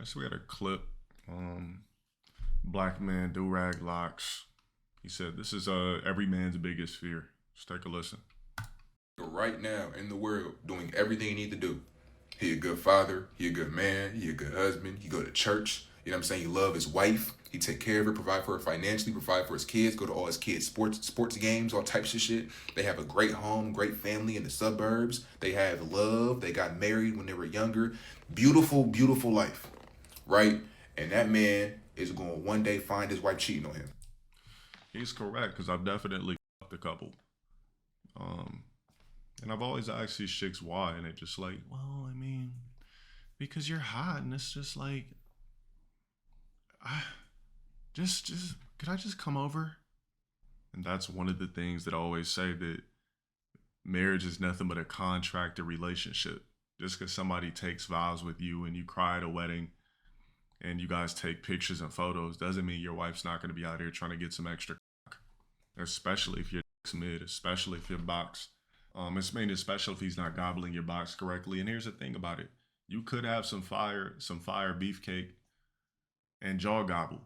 So we had a clip. Black man, do-rag locks. He said, "This is every man's biggest fear." Let's take a listen. Right now in the world doing everything he need to do. He a good father, he a good man, he a good husband, he go to church, you know what I'm saying? He love his wife, he take care of her, provide for her financially, provide for his kids, go to all his kids' sports games, all types of shit. They have a great home, great family in the suburbs. They have love, they got married when they were younger. Beautiful, beautiful life. Right? And that man is going to one day find his wife cheating on him. He's correct, because I've definitely fucked a couple. Um, and I've always asked these chicks why, and they're just like, well, I mean, because you're hot, and it's just like, I just could I just come over? And that's one of the things that I always say, that marriage is nothing but a contracted relationship. Just because somebody takes vows with you and you cry at a wedding and you guys take pictures and photos doesn't mean your wife's not going to be out here trying to get some extra cock. Especially if your dick's mid, especially if your box. It's mainly special if he's not gobbling your box correctly. And here's the thing about it. You could have some fire beefcake and jaw gobble.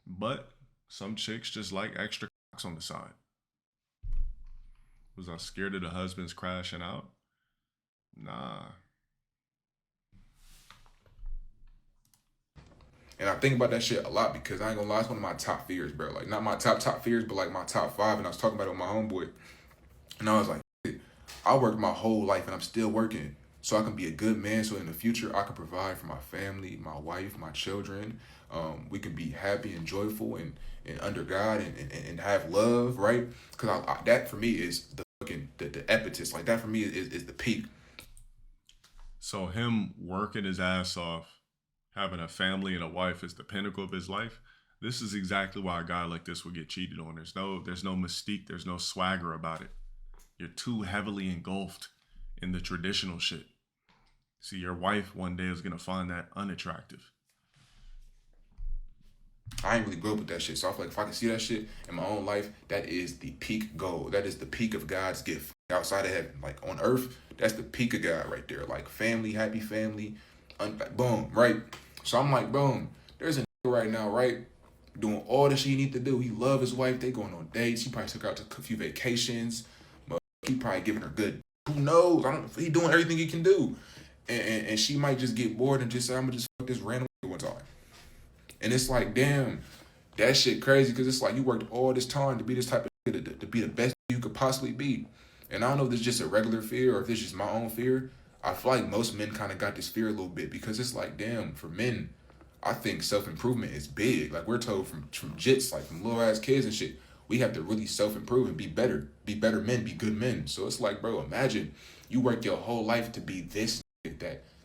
But some chicks just like extra cocks on the side. Was I scared of the husbands crashing out? Nah. And I think about that shit a lot because I ain't gonna lie, it's one of my top fears, bro. Like, not my top fears, but like my top five. And I was talking about it with my homeboy. And I was like, I worked my whole life and I'm still working so I can be a good man. So in the future, I can provide for my family, my wife, my children. We can be happy and joyful and under God and have love, right? Because that for me is the fucking the epitome. Like, that for me is the peak. So him working his ass off, having a family and a wife is the pinnacle of his life. This is exactly why a guy like this would get cheated on. There's no mystique, there's no swagger about it. You're too heavily engulfed in the traditional shit. See, your wife one day is gonna find that unattractive. I ain't really good with that shit. So I feel like if I can see that shit in my own life, that is the peak goal. That is the peak of God's gift outside of heaven. Like, on earth, that's the peak of God right there. Like, family, happy family, boom, right? So I'm like, boom, there's a nigga right now, right? Doing all the shit he need to do. He love his wife. They going on dates. He probably took out to a few vacations. But he probably giving her good. Who knows? He doing everything he can do. And she might just get bored and just say, I'm going to just fuck this random one time. And it's like, damn, that shit crazy, because it's like you worked all this time to be this type of shit, to be the best you could possibly be. And I don't know if this is just a regular fear or if this is just my own fear. I feel like most men kind of got this fear a little bit because it's like, damn, for men, I think self-improvement is big. Like, we're told from jits, like from little ass kids and shit, we have to really self-improve and be better men, be good men. So it's like, bro, imagine you work your whole life to be this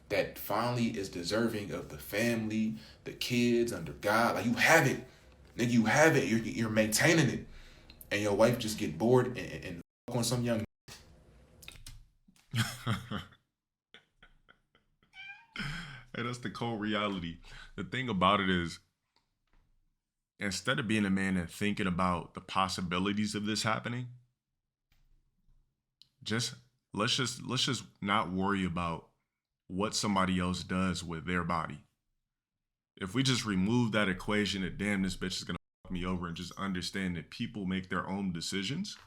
that finally is deserving of the family, the kids, under God. Like, you have it. Nigga, you have it. You're maintaining it. And your wife just get bored and fuck on some young. Hey, that's the cold reality. The thing about it is, instead of being a man and thinking about the possibilities of this happening, let's just not worry about what somebody else does with their body. If we just remove that equation that, damn, this bitch is gonna fuck me over, and just understand that people make their own decisions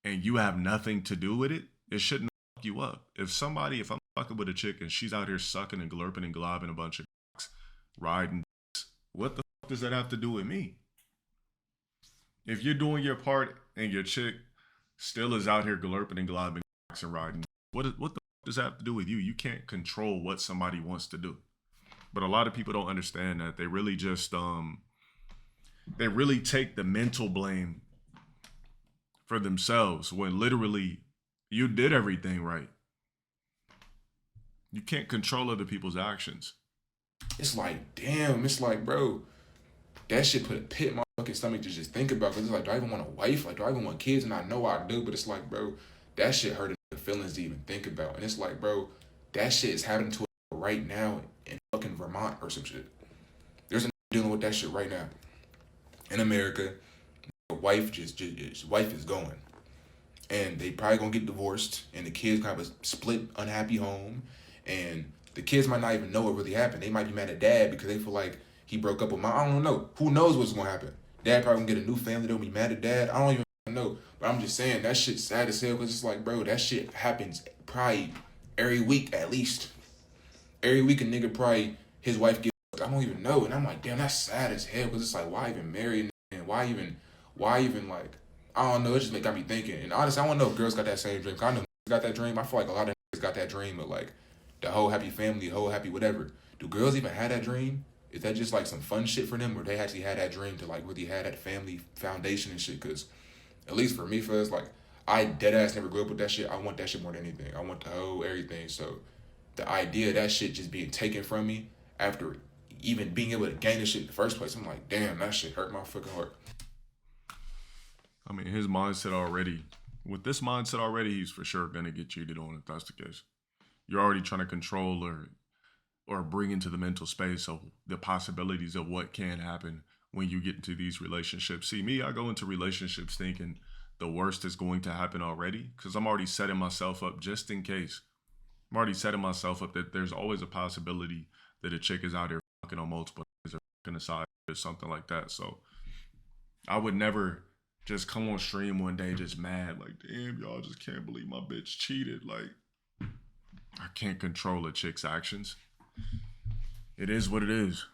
and you have nothing to do with it, it shouldn't fuck you up. If I'm fucking with a chick and she's out here sucking and glurping and globbing a bunch of cocks, riding dicks, what the fuck does that have to do with me? If you're doing your part and your chick still is out here glurping and globbing cocks and riding, what the fuck does that have to do with you? You can't control what somebody wants to do. But a lot of people don't understand that. They really just they really take the mental blame for themselves when literally you did everything right. You can't control other people's actions. It's like, damn, it's like, bro, that shit put a pit in my fucking stomach to just think about. Because it's like, do I even want a wife? Like, do I even want kids? And I know I do, but it's like, bro, that shit hurting the feelings to even think about. And it's like, bro, that shit is happening to a right now in fucking Vermont or some shit. There's a dealing with that shit right now. In America, wife wife is going. And they probably gonna get divorced, and the kids gonna have a split, unhappy home, and The kids might not even know what really happened. They might be mad at dad because they feel like he broke up with mom. I don't know. Who knows what's gonna happen? Dad probably gonna get a new family. They'll be mad at dad. I don't even know. But I'm just saying that shit's sad as hell because it's like, bro, that shit happens probably every week at least. Every week a nigga probably his wife gets. I don't even know, and I'm like, damn, that's sad as hell because it's like, why even marry and why even like, I don't know. It just got me thinking. And honestly, I want to know if girls got that same dream. 'Cause I know got that dream. I feel like a lot of niggas got that dream of like the whole happy family, whole happy whatever. Do girls even have that dream? Is that just like some fun shit for them, or they actually had that dream to like really have that family foundation and shit? Because at least for me, fellas, like I dead ass never grew up with that shit. I want that shit more than anything. I want the whole everything. So the idea of that shit just being taken from me after even being able to gain the shit in the first place, I'm like, damn, that shit hurt my fucking heart. I mean, his mindset already, with this mindset already, he's for sure gonna get cheated on if that's the case. You're already trying to control or bring into the mental space of the possibilities of what can happen when you get into these relationships. See, me, I go into relationships thinking the worst is going to happen already because I'm already setting myself up just in case. I'm already setting myself up that there's always a possibility that a chick is out there fucking on multiple niggas or fucking aside or something like that. So I would never just come on stream one day just mad like, damn, y'all just can't believe my bitch cheated. Like, I can't control a chick's actions. It is what it is.